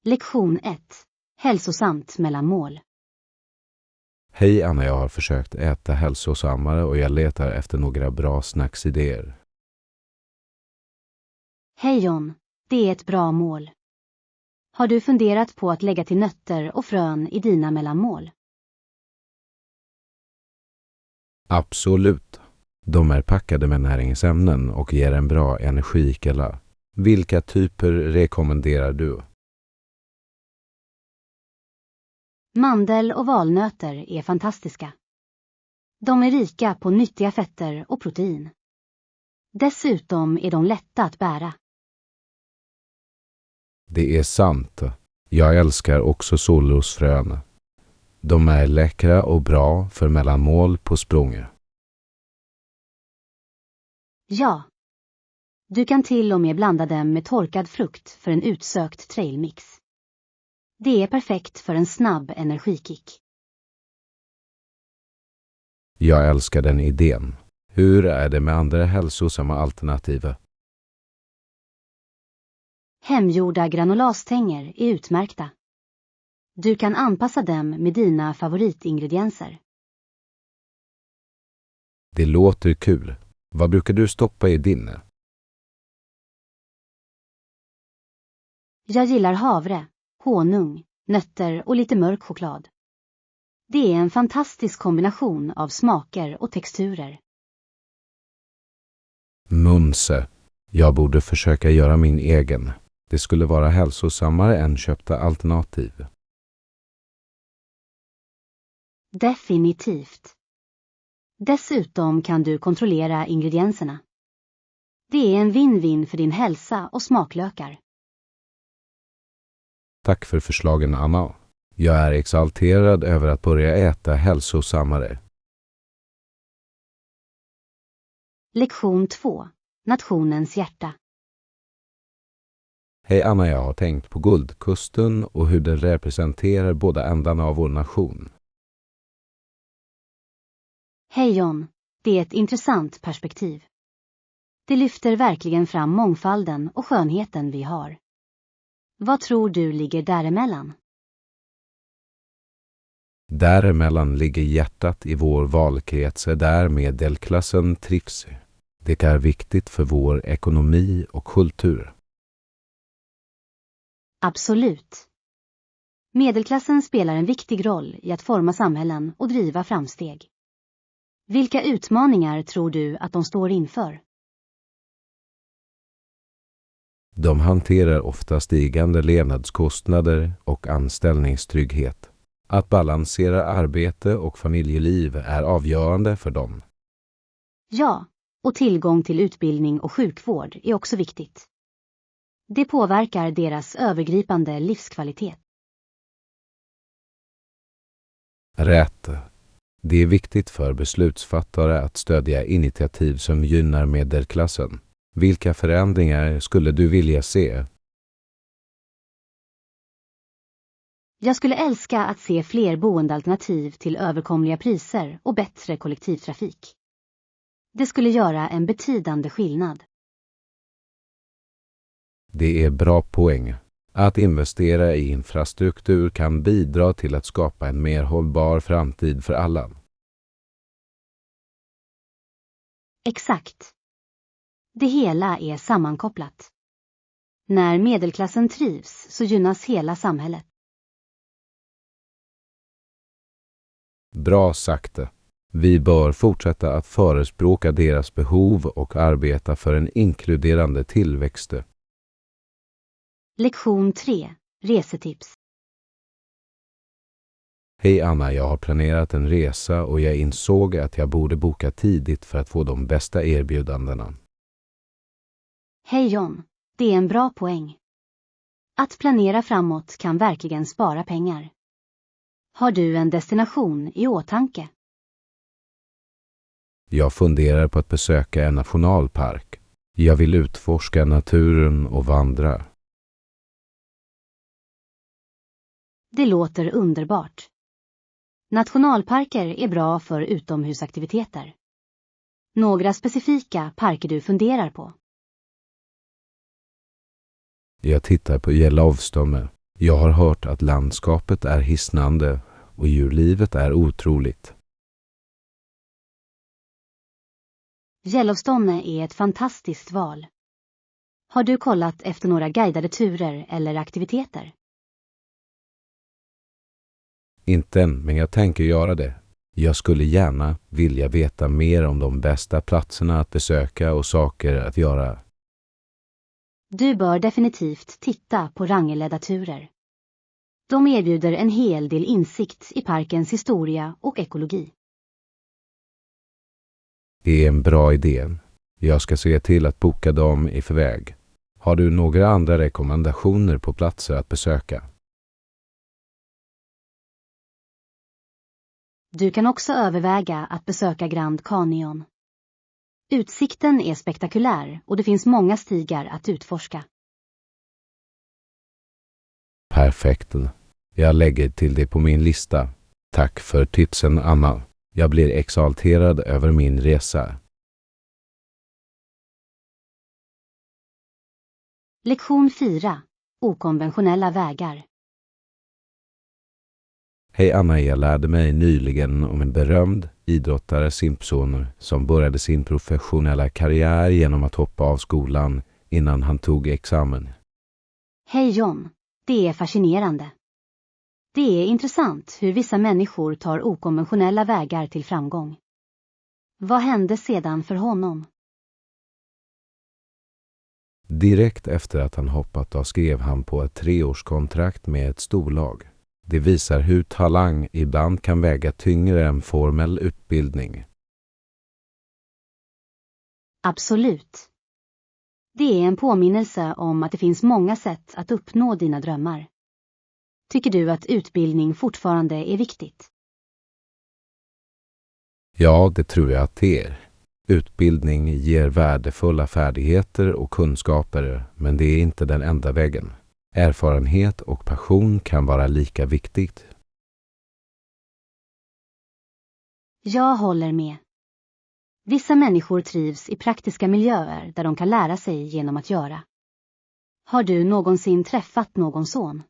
Lektion 1. Hälsosamt mellanmål. Hej Anna, jag har försökt äta hälsosammare och jag letar efter några bra snacksidéer. Hej John, det är ett bra mål. Har du funderat på att lägga till nötter och frön i dina mellanmål? Absolut. De är packade med näringsämnen och ger en bra energikälla. Vilka typer rekommenderar du? Mandel och valnötter är fantastiska. De är rika på nyttiga fetter och protein. Dessutom är de lätta att bära. Det är sant. Jag älskar också solrosfrön. De är läckra och bra för mellanmål på språnget. Ja. Du kan till och med blanda dem med torkad frukt för en utsökt trailmix. Det är perfekt för en snabb energikick. Jag älskar den idén. Hur är det med andra hälsosamma alternativ? Hemgjorda granulastänger är utmärkta. Du kan anpassa dem med dina favoritingredienser. Det låter kul. Vad brukar du stoppa i din? Jag gillar havre, honung, nötter och lite mörk choklad. Det är en fantastisk kombination av smaker och texturer. Mumse. Jag borde försöka göra min egen. Det skulle vara hälsosammare än köpta alternativ. Definitivt. Dessutom kan du kontrollera ingredienserna. Det är en win-win för din hälsa och smaklökar. Tack för förslagen, Anna. Jag är exalterad över att börja äta hälsosammare. Lektion 2. Nationens hjärta. Hej Anna, jag har tänkt på Guldkusten och hur den representerar båda ändarna av vår nation. Hej John, det är ett intressant perspektiv. Det lyfter verkligen fram mångfalden och skönheten vi har. Vad tror du ligger däremellan? Däremellan ligger hjärtat i vår valkrets där medelklassen trivs. Det är viktigt för vår ekonomi och kultur. Absolut. Medelklassen spelar en viktig roll i att forma samhällen och driva framsteg. Vilka utmaningar tror du att de står inför? De hanterar ofta stigande levnadskostnader och anställningstrygghet. Att balansera arbete och familjeliv är avgörande för dem. Ja, och tillgång till utbildning och sjukvård är också viktigt. Det påverkar deras övergripande livskvalitet. Rätt. Det är viktigt för beslutsfattare att stödja initiativ som gynnar medelklassen. Vilka förändringar skulle du vilja se? Jag skulle älska att se fler boendealternativ till överkomliga priser och bättre kollektivtrafik. Det skulle göra en betydande skillnad. Det är bra poäng. Att investera i infrastruktur kan bidra till att skapa en mer hållbar framtid för alla. Exakt. Det hela är sammankopplat. När medelklassen trivs så gynnas hela samhället. Bra sagt. Vi bör fortsätta att förespråka deras behov och arbeta för en inkluderande tillväxt. Lektion 3. Resetips. Hej Anna, jag har planerat en resa och jag insåg att jag borde boka tidigt för att få de bästa erbjudandena. Hej John, det är en bra poäng. Att planera framåt kan verkligen spara pengar. Har du en destination i åtanke? Jag funderar på att besöka en nationalpark. Jag vill utforska naturen och vandra. Det låter underbart. Nationalparker är bra för utomhusaktiviteter. Några specifika parker du funderar på? Jag tittar på Yellowstone. Jag har hört att landskapet är hisnande och djurlivet är otroligt. Yellowstone är ett fantastiskt val. Har du kollat efter några guidade turer eller aktiviteter? Inte än, men jag tänker göra det. Jag skulle gärna vilja veta mer om de bästa platserna att besöka och saker att göra. Du bör definitivt titta på Wrangeledda turer. De erbjuder en hel del insikt i parkens historia och ekologi. Det är en bra idé. Jag ska se till att boka dem i förväg. Har du några andra rekommendationer på platser att besöka? Du kan också överväga att besöka Grand Canyon. Utsikten är spektakulär och det finns många stigar att utforska. Perfekt. Jag lägger till det på min lista. Tack för tipsen, Anna. Jag blir exalterad över min resa. Lektion 4. Okonventionella vägar. Hej Anna, jag lärde mig nyligen om en berömd idrottare Simpson som började sin professionella karriär genom att hoppa av skolan innan han tog examen. Hej John, det är fascinerande. Det är intressant hur vissa människor tar okonventionella vägar till framgång. Vad hände sedan för honom? Direkt efter att han hoppat av skrev han på ett 3-årskontrakt med ett storlag. Det visar hur talang ibland kan väga tyngre än formell utbildning. Absolut. Det är en påminnelse om att det finns många sätt att uppnå dina drömmar. Tycker du att utbildning fortfarande är viktigt? Ja, det tror jag att det är. Utbildning ger värdefulla färdigheter och kunskaper, men det är inte den enda vägen. Erfarenhet och passion kan vara lika viktigt. Jag håller med. Vissa människor trivs i praktiska miljöer där de kan lära sig genom att göra. Har du någonsin träffat någon son?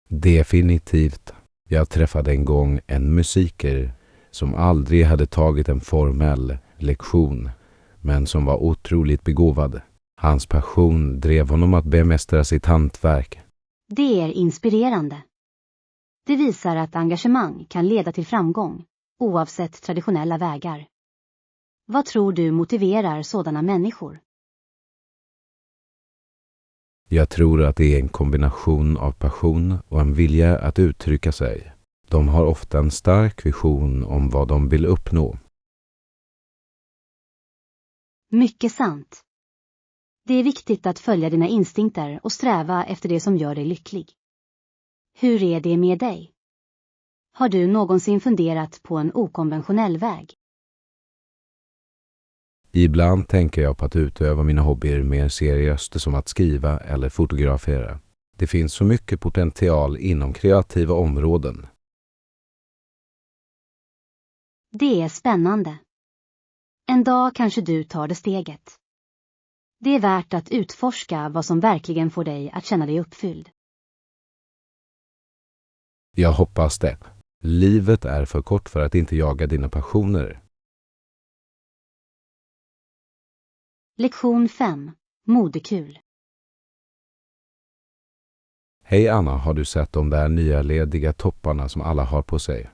Definitivt. Jag träffade en gång en musiker som aldrig hade tagit en formell lektion, men som var otroligt begåvad. Hans passion drev honom att bemästra sitt hantverk. Det är inspirerande. Det visar att engagemang kan leda till framgång, oavsett traditionella vägar. Vad tror du motiverar sådana människor? Jag tror att det är en kombination av passion och en vilja att uttrycka sig. De har ofta en stark vision om vad de vill uppnå. Mycket sant. Det är viktigt att följa dina instinkter och sträva efter det som gör dig lycklig. Hur är det med dig? Har du någonsin funderat på en okonventionell väg? Ibland tänker jag på att utöva mina hobbyer mer seriöst, som att skriva eller fotografera. Det finns så mycket potential inom kreativa områden. Det är spännande. En dag kanske du tar det steget. Det är värt att utforska vad som verkligen får dig att känna dig uppfylld. Jag hoppas det. Livet är för kort för att inte jaga dina passioner. Lektion 5. Modekul. Hej Anna, har du sett de där nya lediga topparna som alla har på sig?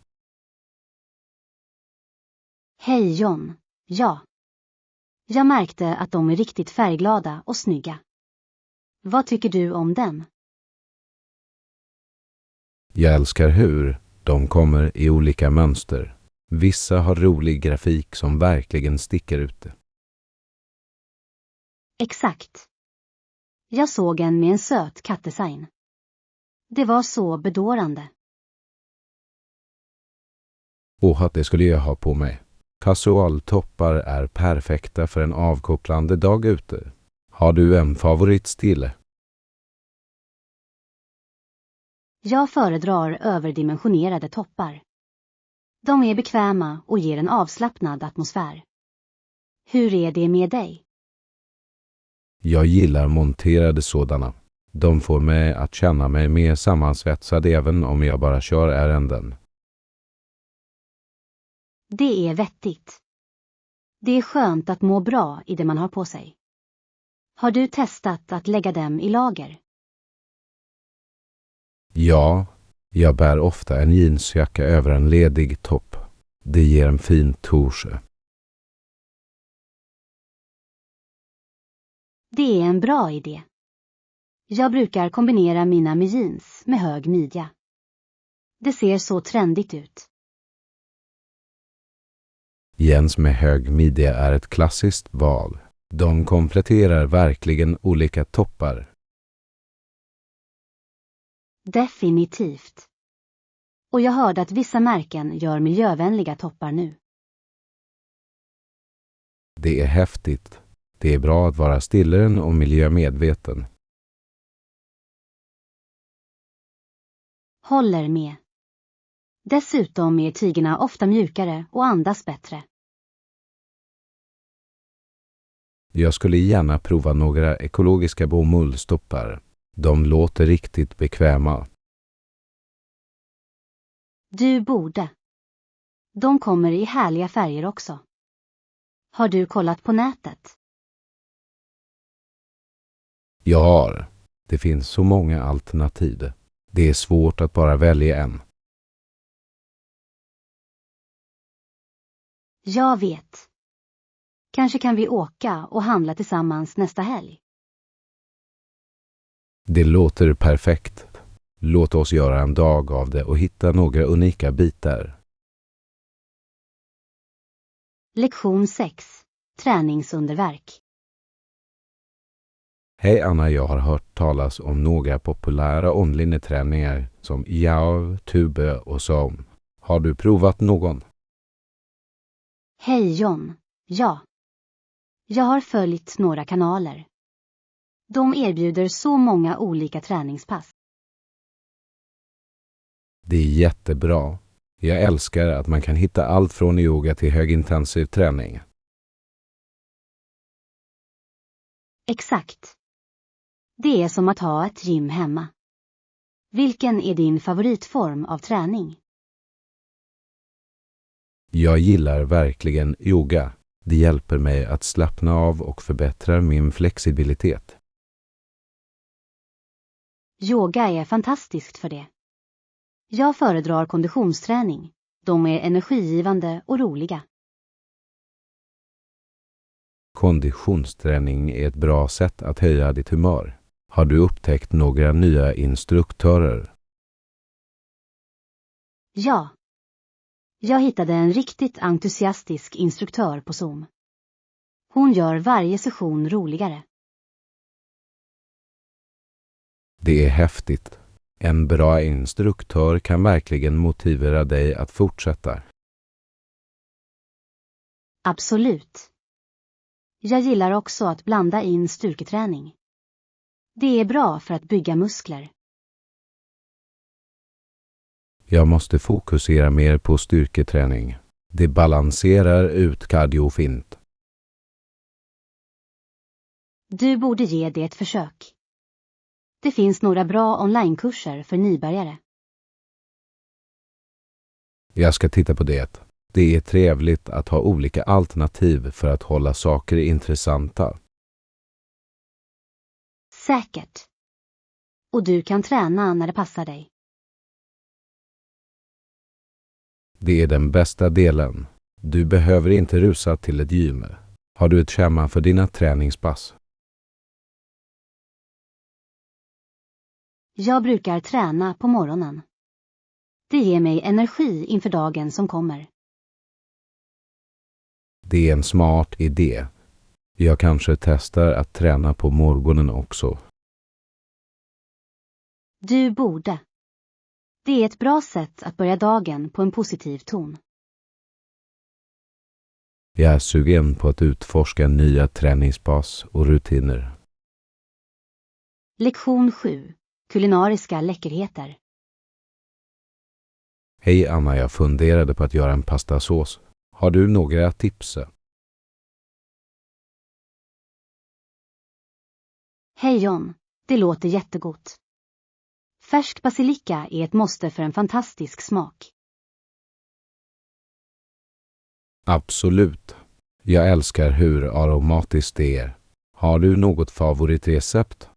Hej John. Ja. Jag märkte att de är riktigt färgglada och snygga. Vad tycker du om dem? Jag älskar hur de kommer i olika mönster. Vissa har rolig grafik som verkligen sticker ut. Exakt. Jag såg en med en söt kattdesign. Det var så bedårande. Och att det skulle jag ha på mig. Casualtoppar är perfekta för en avkopplande dag ute. Har du en favoritstil? Jag föredrar överdimensionerade toppar. De är bekväma och ger en avslappnad atmosfär. Hur är det med dig? Jag gillar monterade sådana. De får mig att känna mig mer sammansvetsad även om jag bara kör ärenden. Det är vettigt. Det är skönt att må bra i det man har på sig. Har du testat att lägga dem i lager? Ja, jag bär ofta en jeansjacka över en ledig topp. Det ger en fin touche. Det är en bra idé. Jag brukar kombinera mina med jeans med hög midja. Det ser så trendigt ut. Jeans med hög midja är ett klassiskt val. De kompletterar verkligen olika toppar. Definitivt. Och jag hörde att vissa märken gör miljövänliga toppar nu. Det är häftigt. Det är bra att vara stilleren och miljömedveten. Håller med. Dessutom är tygerna ofta mjukare och andas bättre. Jag skulle gärna prova några ekologiska bomullstoppar. De låter riktigt bekväma. Du borde. De kommer i härliga färger också. Har du kollat på nätet? Jag har. Det finns så många alternativ. Det är svårt att bara välja en. Jag vet. Kanske kan vi åka och handla tillsammans nästa helg. Det låter perfekt. Låt oss göra en dag av det och hitta några unika bitar. Lektion 6. Träningsunderverk. Hej Anna, jag har hört talas om några populära online-träningar som Yao, Tube och Zoom. Har du provat någon? Hej John. Ja. Jag har följt några kanaler. De erbjuder så många olika träningspass. Det är jättebra. Jag älskar att man kan hitta allt från yoga till högintensiv träning. Exakt. Det är som att ha ett gym hemma. Vilken är din favoritform av träning? Jag gillar verkligen yoga. Det hjälper mig att slappna av och förbättrar min flexibilitet. Yoga är fantastiskt för det. Jag föredrar konditionsträning. De är energigivande och roliga. Konditionsträning är ett bra sätt att höja ditt humör. Har du upptäckt några nya instruktörer? Ja. Jag hittade en riktigt entusiastisk instruktör på Zoom. Hon gör varje session roligare. Det är häftigt. En bra instruktör kan verkligen motivera dig att fortsätta. Absolut. Jag gillar också att blanda in styrketräning. Det är bra för att bygga muskler. Jag måste fokusera mer på styrketräning. Det balanserar ut cardio fint. Du borde ge det ett försök. Det finns några bra onlinekurser för nybörjare. Jag ska titta på det. Det är trevligt att ha olika alternativ för att hålla saker intressanta. Säkert. Och du kan träna när det passar dig. Det är den bästa delen. Du behöver inte rusa till ett gym. Har du ett schema för dina träningspass? Jag brukar träna på morgonen. Det ger mig energi inför dagen som kommer. Det är en smart idé. Jag kanske testar att träna på morgonen också. Du borde. Det är ett bra sätt att börja dagen på en positiv ton. Jag är sugen på att utforska nya träningspass och rutiner. Lektion 7. Kulinariska läckerheter. Hej Anna, jag funderade på att göra en pastasås. Har du några tips? Hej John. Det låter jättegott. Färsk basilika är ett måste för en fantastisk smak. Absolut. Jag älskar hur aromatiskt det är. Har du något favoritrecept?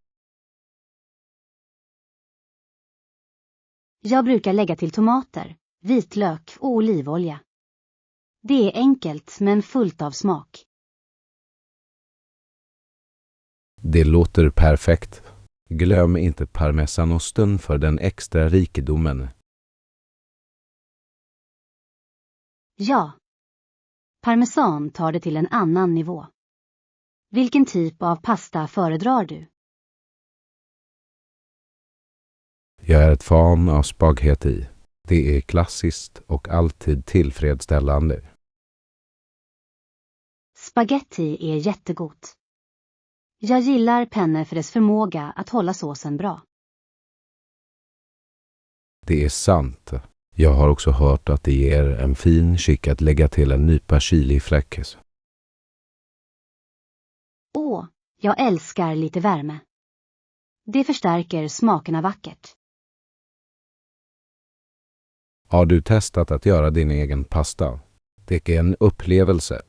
Jag brukar lägga till tomater, vitlök och olivolja. Det är enkelt men fullt av smak. Det låter perfekt. Glöm inte parmesanosten för den extra rikedomen. Ja. Parmesan tar det till en annan nivå. Vilken typ av pasta föredrar du? Jag är ett fan av spaghetti. Det är klassiskt och alltid tillfredsställande. Spaghetti är jättegott. Jag gillar penne för dess förmåga att hålla såsen bra. Det är sant. Jag har också hört att det ger en fin kick att lägga till en nypa chilifläckes. Åh, jag älskar lite värme. Det förstärker smakerna vackert. Har du testat att göra din egen pasta? Det är en upplevelse.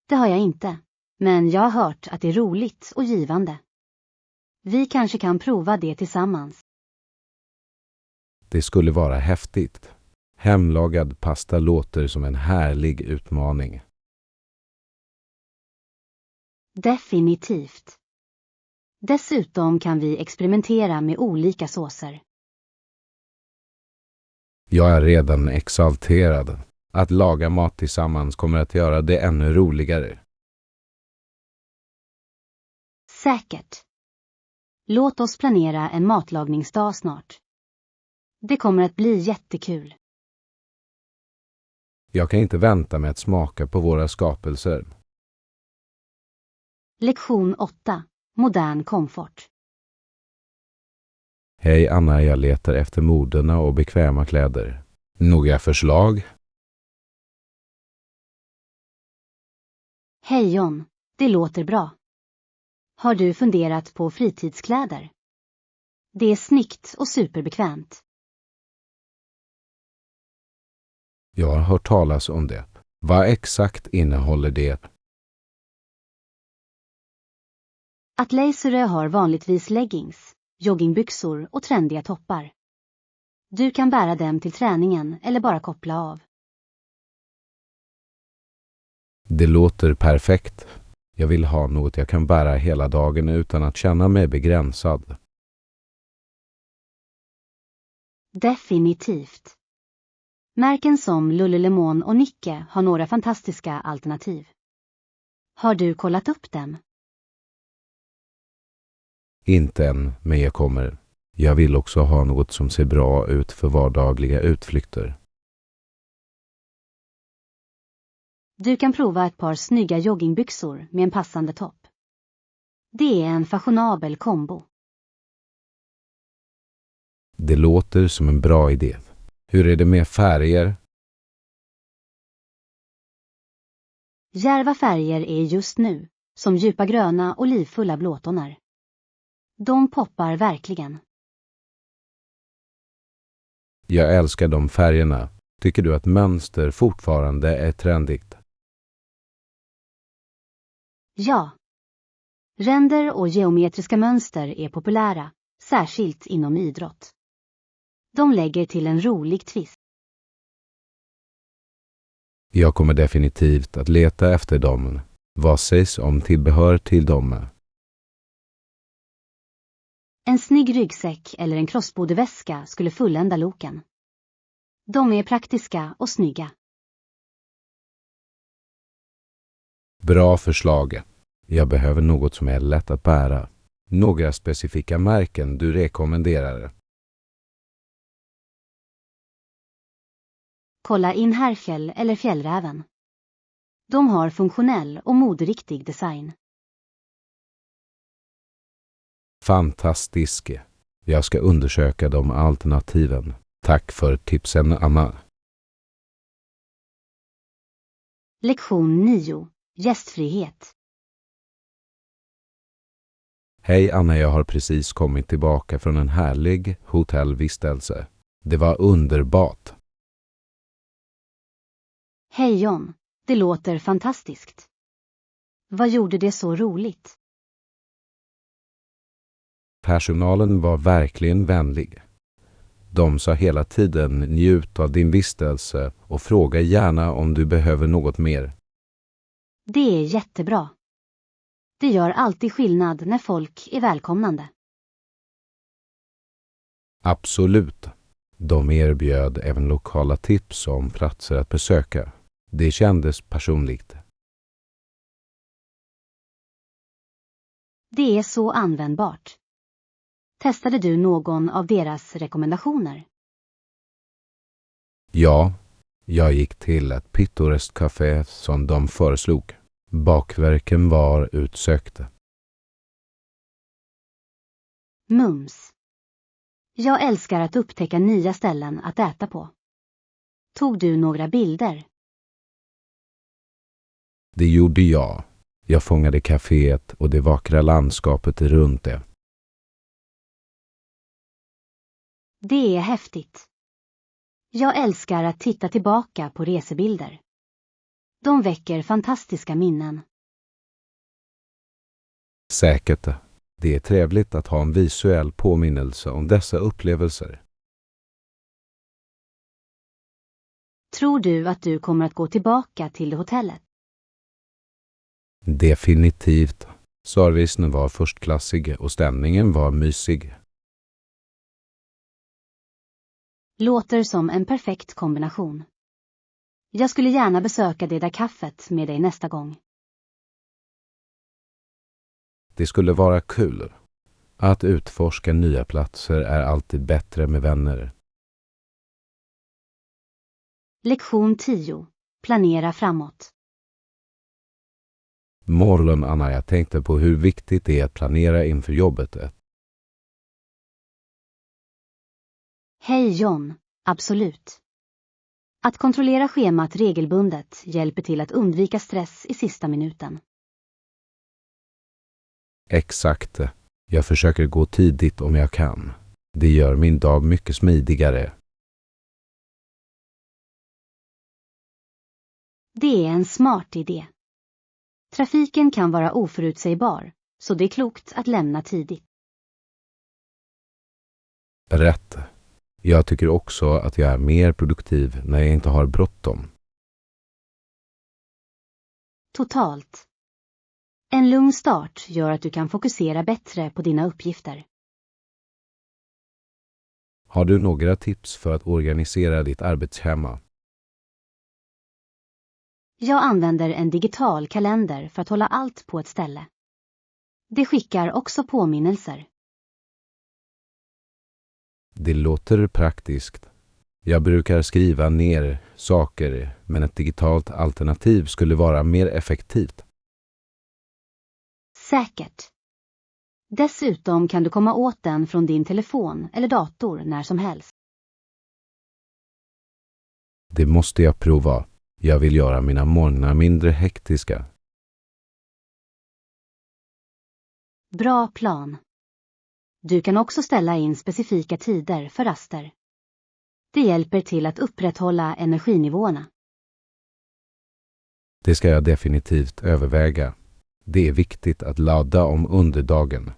Det har jag inte, men jag har hört att det är roligt och givande. Vi kanske kan prova det tillsammans. Det skulle vara häftigt. Hemlagad pasta låter som en härlig utmaning. Definitivt. Dessutom kan vi experimentera med olika såser. Jag är redan exalterad. Att laga mat tillsammans kommer att göra det ännu roligare. Säkert. Låt oss planera en matlagningsdag snart. Det kommer att bli jättekul. Jag kan inte vänta med att smaka på våra skapelser. Lektion 8. Modern komfort. Hej Anna, jag letar efter moderna och bekväma kläder. Några förslag? Hej John, det låter bra. Har du funderat på fritidskläder? Det är snyggt och superbekvämt. Jag har hört talas om det. Vad exakt innehåller det? Athleisure har vanligtvis leggings, joggingbyxor och trendiga toppar. Du kan bära dem till träningen eller bara koppla av. Det låter perfekt. Jag vill ha något jag kan bära hela dagen utan att känna mig begränsad. Definitivt. Märken som Lululemon och Nike har några fantastiska alternativ. Har du kollat upp dem? Inte än, men jag kommer. Jag vill också ha något som ser bra ut för vardagliga utflykter. Du kan prova ett par snygga joggingbyxor med en passande topp. Det är en fashionabel kombo. Det låter som en bra idé. Hur är det med färger? Djärva färger är just nu, som djupa gröna och livfulla blåtoner. De poppar verkligen. Jag älskar de färgerna. Tycker du att mönster fortfarande är trendigt? Ja. Ränder och geometriska mönster är populära, särskilt inom idrott. De lägger till en rolig twist. Jag kommer definitivt att leta efter dem. Vad sägs om tillbehör till dem? En snygg ryggsäck eller en crossbodyväska skulle fullända looken. De är praktiska och snygga. Bra förslag. Jag behöver något som är lätt att bära. Några specifika märken du rekommenderar? Kolla in Herfjäll eller Fjällräven. De har funktionell och moderiktig design. Fantastisk. Jag ska undersöka de alternativen. Tack för tipsen, Anna. Lektion 9. Gästfrihet. Hej Anna, jag har precis kommit tillbaka från en härlig hotellvistelse. Det var underbart. Hej John, det låter fantastiskt. Vad gjorde det så roligt? Personalen var verkligen vänlig. De sa hela tiden njut av din vistelse och fråga gärna om du behöver något mer. Det är jättebra. Det gör alltid skillnad när folk är välkomnande. Absolut. De erbjöd även lokala tips om platser att besöka. Det kändes personligt. Det är så användbart. Testade du någon av deras rekommendationer? Ja, jag gick till ett pittoreskt café som de föreslog. Bakverken var utsökt. Mums. Jag älskar att upptäcka nya ställen att äta på. Tog du några bilder? Det gjorde jag. Jag fångade kaféet och det vackra landskapet runt det. Det är häftigt. Jag älskar att titta tillbaka på resebilder. De väcker fantastiska minnen. Säkert. Det är trevligt att ha en visuell påminnelse om dessa upplevelser. Tror du att du kommer att gå tillbaka till hotellet? Definitivt. Servicen var förstklassig och stämningen var mysig. Låter som en perfekt kombination. Jag skulle gärna besöka det där kaffet med dig nästa gång. Det skulle vara kul. Att utforska nya platser är alltid bättre med vänner. Lektion 10. Planera framåt. Morgon Anna, jag tänkte på hur viktigt det är att planera inför jobbet. Hej John, absolut. Att kontrollera schemat regelbundet hjälper till att undvika stress i sista minuten. Exakt. Jag försöker gå tidigt om jag kan. Det gör min dag mycket smidigare. Det är en smart idé. Trafiken kan vara oförutsägbar, så det är klokt att lämna tidigt. Rätt. Jag tycker också att jag är mer produktiv när jag inte har bråttom. Totalt. En lugn start gör att du kan fokusera bättre på dina uppgifter. Har du några tips för att organisera ditt arbetsschema? Jag använder en digital kalender för att hålla allt på ett ställe. Det skickar också påminnelser. Det låter praktiskt. Jag brukar skriva ner saker, men ett digitalt alternativ skulle vara mer effektivt. Säkert. Dessutom kan du komma åt den från din telefon eller dator när som helst. Det måste jag prova. Jag vill göra mina morgnar mindre hektiska. Bra plan. Du kan också ställa in specifika tider för raster. Det hjälper till att upprätthålla energinivåerna. Det ska jag definitivt överväga. Det är viktigt att ladda om under dagen.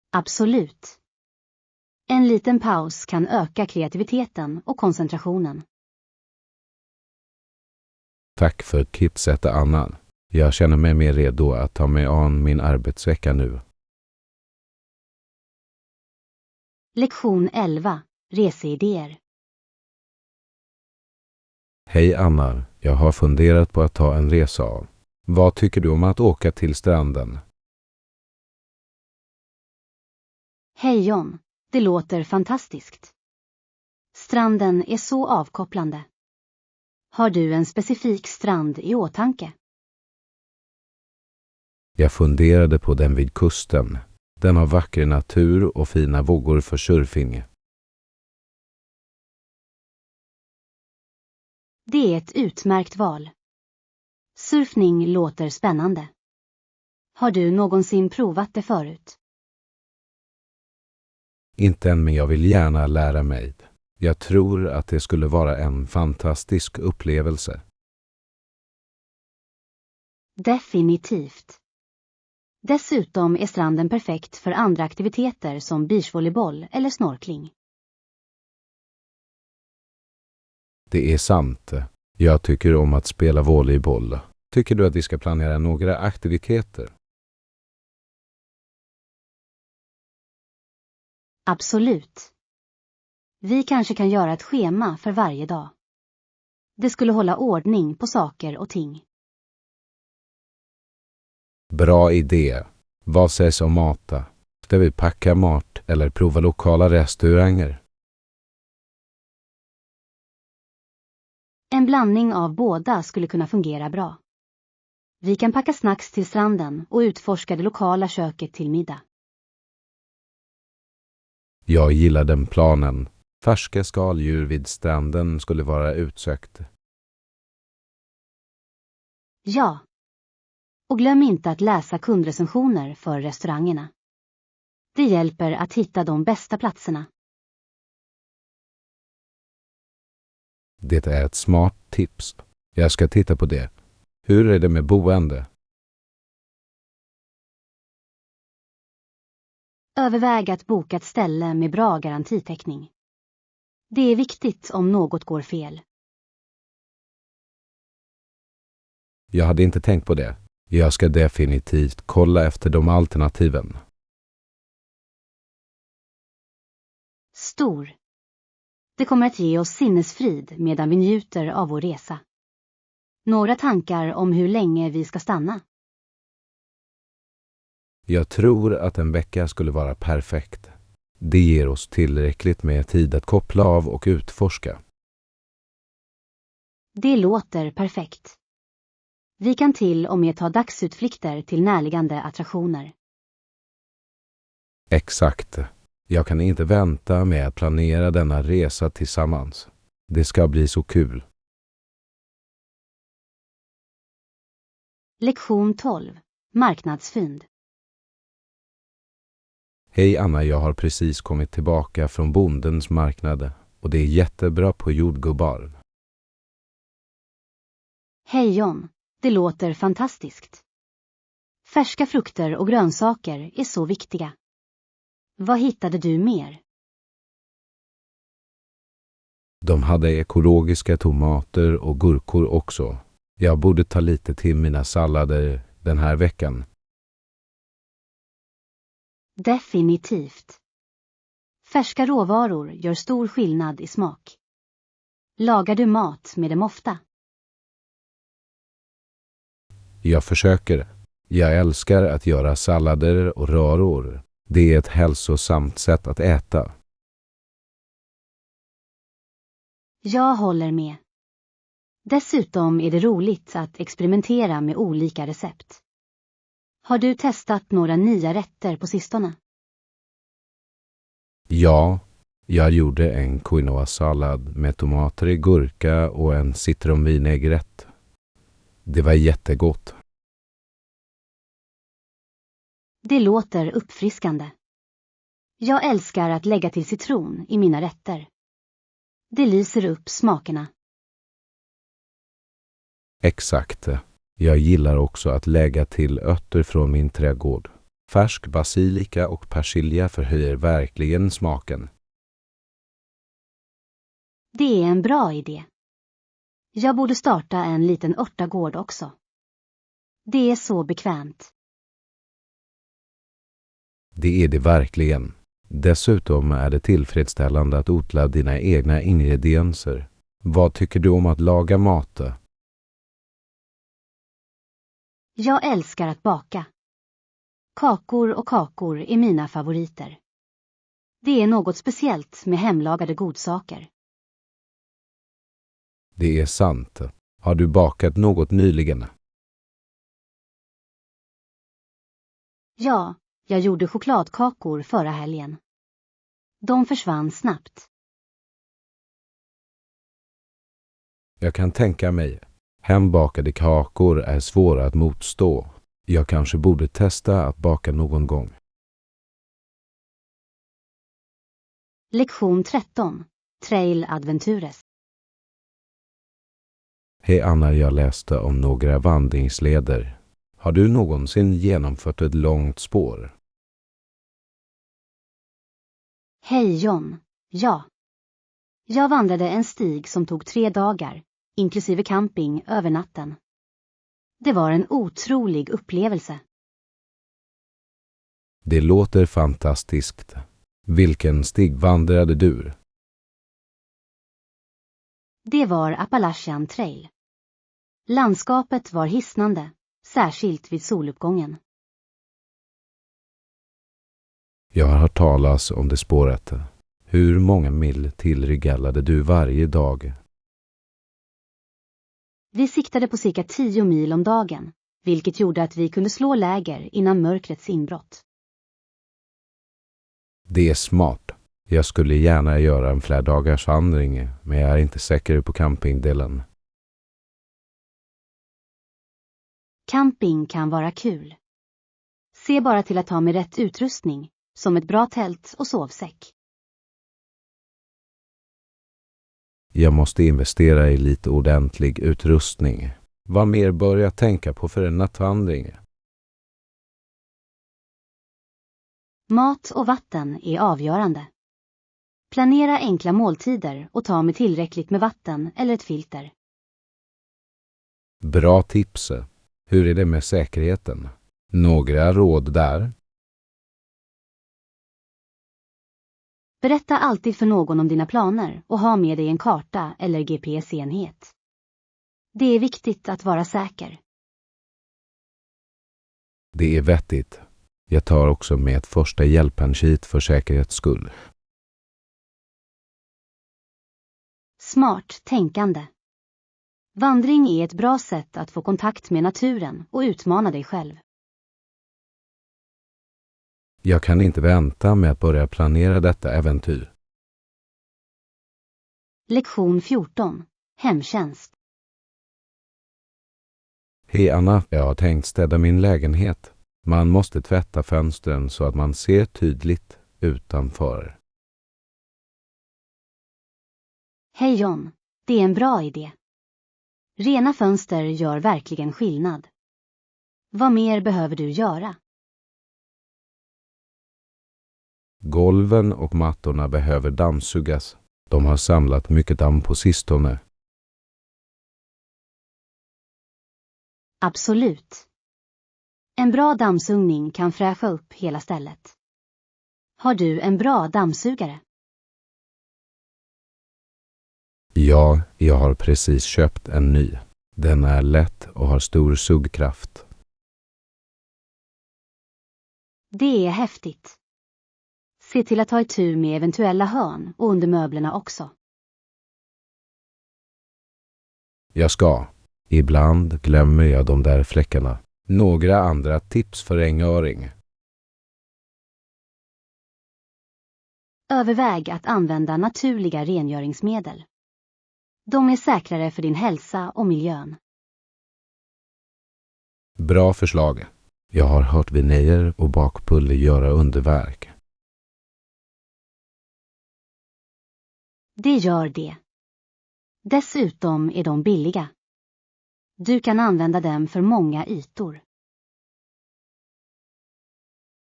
Absolut. En liten paus kan öka kreativiteten och koncentrationen. Tack för tipset Anna. Jag känner mig mer redo att ta mig an min arbetsvecka nu. Lektion 11. Reseidéer. Hej Anna, jag har funderat på att ta en resa. Vad tycker du om att åka till stranden? Hej John, det låter fantastiskt. Stranden är så avkopplande. Har du en specifik strand i åtanke? Jag funderade på den vid kusten. Den har vacker natur och fina vågor för surfing. Det är ett utmärkt val. Surfning låter spännande. Har du någonsin provat det förut? Inte än, men jag vill gärna lära mig. Jag tror att det skulle vara en fantastisk upplevelse. Definitivt. Dessutom är stranden perfekt för andra aktiviteter som beachvolleyboll eller snorkling. Det är sant. Jag tycker om att spela volleyboll. Tycker du att vi ska planera några aktiviteter? Absolut. Vi kanske kan göra ett schema för varje dag. Det skulle hålla ordning på saker och ting. Bra idé. Vad sägs om mata? Ska vi packa mat eller prova lokala restauranger? En blandning av båda skulle kunna fungera bra. Vi kan packa snacks till stranden och utforska det lokala köket till middag. Jag gillar den planen. Färska skaldjur vid stranden skulle vara utsökt. Ja. Och glöm inte att läsa kundrecensioner för restaurangerna. Det hjälper att hitta de bästa platserna. Det är ett smart tips. Jag ska titta på det. Hur är det med boende? Överväg att boka ett ställe med bra garantitäckning. Det är viktigt om något går fel. Jag hade inte tänkt på det. Jag ska definitivt kolla efter de alternativen. Stor. Det kommer att ge oss sinnesfrid medan vi njuter av vår resa. Några tankar om hur länge vi ska stanna? Jag tror att en vecka skulle vara perfekt. Det ger oss tillräckligt med tid att koppla av och utforska. Det låter perfekt. Vi kan till och med ta dagsutflykter till närliggande attraktioner. Exakt. Jag kan inte vänta med att planera denna resa tillsammans. Det ska bli så kul. Lektion 12. Marknadsfynd. Hej Anna, jag har precis kommit tillbaka från bondens marknad och det är jättebra på jordgubbar. Hej John, det låter fantastiskt. Färska frukter och grönsaker är så viktiga. Vad hittade du mer? De hade ekologiska tomater och gurkor också. Jag borde ta lite till mina sallader den här veckan. Definitivt. Färska råvaror gör stor skillnad i smak. Lagar du mat med dem ofta? Jag försöker. Jag älskar att göra sallader och röror. Det är ett hälsosamt sätt att äta. Jag håller med. Dessutom är det roligt att experimentera med olika recept. Har du testat några nya rätter på sistone? Ja, jag gjorde en quinoa-sallad med tomater, gurka och en citronvinägrett. Det var jättegott. Det låter uppfriskande. Jag älskar att lägga till citron i mina rätter. Det lyser upp smakerna. Exakt. Jag gillar också att lägga till örter från min trädgård. Färsk basilika och persilja förhöjer verkligen smaken. Det är en bra idé. Jag borde starta en liten örtagård också. Det är så bekvämt. Det är det verkligen. Dessutom är det tillfredsställande att odla dina egna ingredienser. Vad tycker du om att laga mat? Jag älskar att baka. Kakor är mina favoriter. Det är något speciellt med hemlagade godsaker. Det är sant. Har du bakat något nyligen? Ja, jag gjorde chokladkakor förra helgen. De försvann snabbt. Jag kan tänka mig. Hembakade kakor är svåra att motstå. Jag kanske borde testa att baka någon gång. Lektion 13. Trail Adventures. Hej Anna, jag läste om några vandringsleder. Har du någonsin genomfört ett långt spår? Hej John. Ja. Jag vandrade en stig som tog 3 dagar, inklusive camping över natten. Det var en otrolig upplevelse. Det låter fantastiskt. Vilken stig vandrade du? Det var Appalachian Trail. Landskapet var hisnande, särskilt vid soluppgången. Jag har hört talas om det spåret. Hur många mil tillryggallade du varje dag? Vi siktade på cirka 10 mil om dagen, vilket gjorde att vi kunde slå läger innan mörkrets inbrott. Det är smart. Jag skulle gärna göra en flerdagars vandring, men jag är inte säker på campingdelen. Camping kan vara kul. Se bara till att ha med rätt utrustning, som ett bra tält och sovsäck. Jag måste investera i lite ordentlig utrustning. Vad mer bör jag tänka på för en nattvandring? Mat och vatten är avgörande. Planera enkla måltider och ta med tillräckligt med vatten eller ett filter. Bra tips. Hur är det med säkerheten? Några råd där? Berätta alltid för någon om dina planer och ha med dig en karta eller GPS-enhet. Det är viktigt att vara säker. Det är vettigt. Jag tar också med ett första hjälpen-sheet för säkerhets skull. Smart tänkande. Vandring är ett bra sätt att få kontakt med naturen och utmana dig själv. Jag kan inte vänta med att börja planera detta äventyr. Lektion 14. Hemtjänst. Hej Anna, jag har tänkt städa min lägenhet. Man måste tvätta fönstren så att man ser tydligt utanför. Hej John, det är en bra idé. Rena fönster gör verkligen skillnad. Vad mer behöver du göra? Golven och mattorna behöver dammsugas. De har samlat mycket damm på sistone. Absolut. En bra dammsugning kan fräscha upp hela stället. Har du en bra dammsugare? Ja, jag har precis köpt en ny. Den är lätt och har stor sugkraft. Det är häftigt. Se till att ta itu med eventuella hörn och under möblerna också. Jag ska. Ibland glömmer jag de där fläckarna. Några andra tips för engöring. Överväg att använda naturliga rengöringsmedel. De är säkrare för din hälsa och miljön. Bra förslag. Jag har hört vinäger och bakpulver göra underverk. Det gör det. Dessutom är de billiga. Du kan använda dem för många ytor.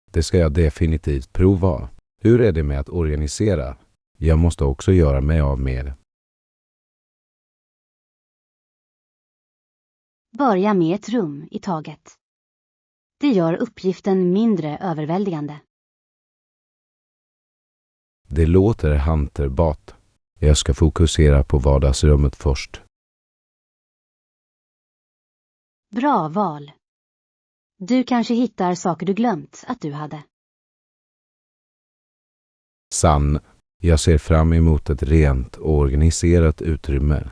Det ska jag definitivt prova. Hur är det med att organisera? Jag måste också göra mig av med. Börja med ett rum i taget. Det gör uppgiften mindre överväldigande. Det låter hanterbart. Jag ska fokusera på vardagsrummet först. Bra val. Du kanske hittar saker du glömt att du hade. Sann. Jag ser fram emot ett rent och organiserat utrymme.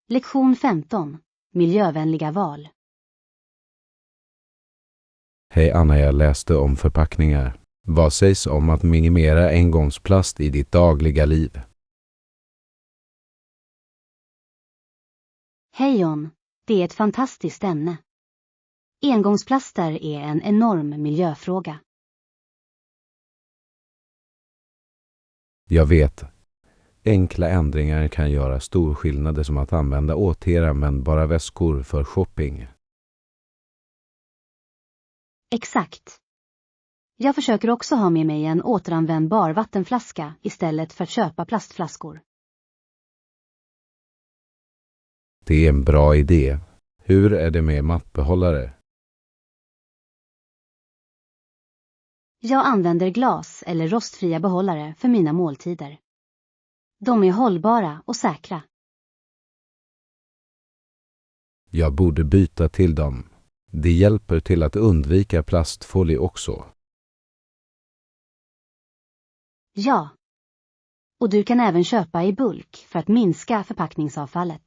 Lektion 15. Miljövänliga val. Hej Anna, jag läste om förpackningar. Vad sägs om att minimera engångsplast i ditt dagliga liv? Hej John, Det är ett fantastiskt ämne. Engångsplaster är en enorm miljöfråga. Jag vet. Enkla ändringar kan göra stor skillnad, som att använda återanvändbara väskor för shopping. Exakt. Jag försöker också ha med mig en återanvändbar vattenflaska istället för att köpa plastflaskor. Det är en bra idé. Hur är det med mattbehållare? Jag använder glas eller rostfria behållare för mina måltider. De är hållbara och säkra. Jag borde byta till dem. Det hjälper till att undvika plastfolie också. Ja. Och du kan även köpa i bulk för att minska förpackningsavfallet.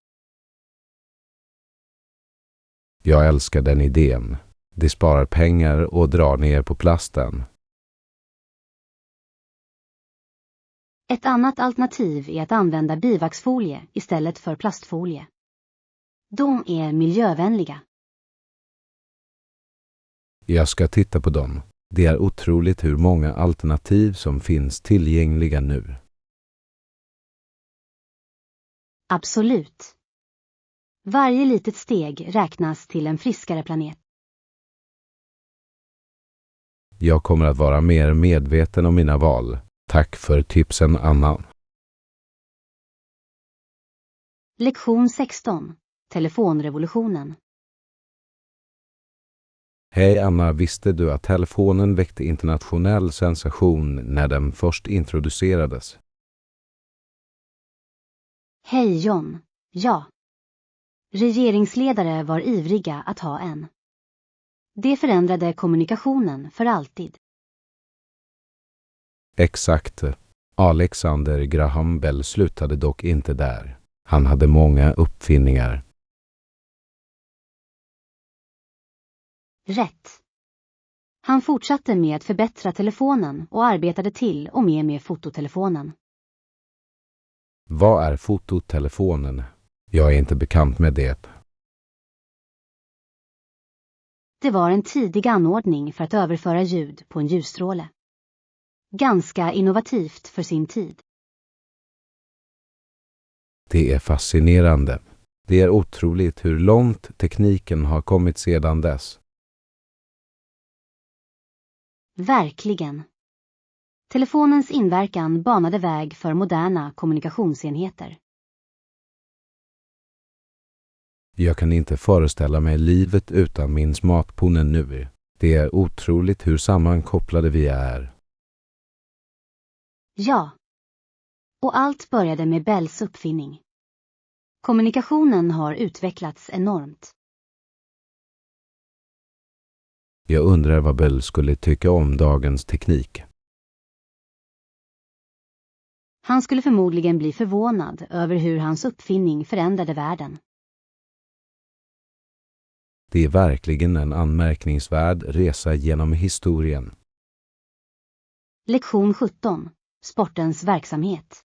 Jag älskar den idén. Det sparar pengar och drar ner på plasten. Ett annat alternativ är att använda bivaxfolie istället för plastfolie. De är miljövänliga. Jag ska titta på dem. Det är otroligt hur många alternativ som finns tillgängliga nu. Absolut. Varje litet steg räknas till en friskare planet. Jag kommer att vara mer medveten om mina val. Tack för tipsen, Anna. Lektion 16. Telefonrevolutionen. Hej Anna, visste du att telefonen väckte internationell sensation när den först introducerades? Hej John. Ja. Regeringsledare var ivriga att ha en. Det förändrade kommunikationen för alltid. Exakt. Alexander Graham Bell slutade dock inte där. Han hade många uppfinningar. Rätt. Han fortsatte med att förbättra telefonen och arbetade till och med fototelefonen. Vad är fototelefonen? Jag är inte bekant med det. Det var en tidig anordning för att överföra ljud på en ljusstråle. Ganska innovativt för sin tid. Det är fascinerande. Det är otroligt hur långt tekniken har kommit sedan dess. Verkligen. Telefonens inverkan banade väg för moderna kommunikationsenheter. Jag kan inte föreställa mig livet utan min smartphone nu. Det är otroligt hur sammankopplade vi är. Ja. Och allt började med Bells uppfinning. Kommunikationen har utvecklats enormt. Jag undrar vad Bell skulle tycka om dagens teknik. Han skulle förmodligen bli förvånad över hur hans uppfinning förändrade världen. Det är verkligen en anmärkningsvärd resa genom historien. Lektion 17. Sportens verksamhet.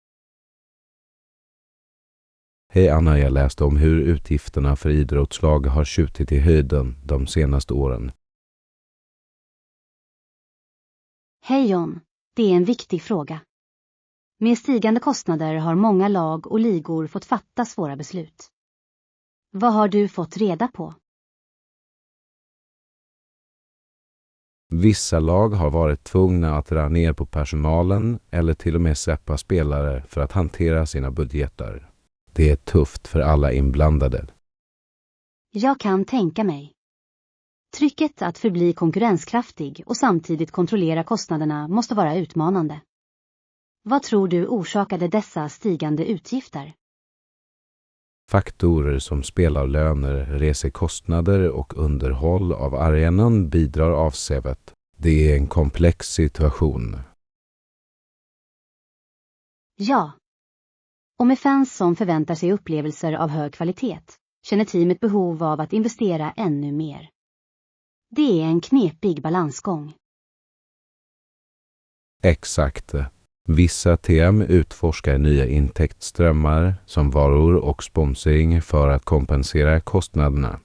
Hej Anna, jag läste om hur utgifterna för idrottslag har skjutit i höjden de senaste åren. Hej John, det är en viktig fråga. Med stigande kostnader har många lag och ligor fått fatta svåra beslut. Vad har du fått reda på? Vissa lag har varit tvungna att dra ner på personalen eller till och med släppa spelare för att hantera sina budgetar. Det är tufft för alla inblandade. Jag kan tänka mig. Trycket att förbli konkurrenskraftig och samtidigt kontrollera kostnaderna måste vara utmanande. Vad tror du orsakade dessa stigande utgifter? Faktorer som spelarlöner, resekostnader och underhåll av arenan bidrar avsevärt. Det är en komplex situation. Ja. Och med fans som förväntar sig upplevelser av hög kvalitet känner teamet behov av att investera ännu mer. Det är en knepig balansgång. Exakt. Vissa TM utforskar nya intäktsströmmar som varor och sponsring för att kompensera kostnaderna.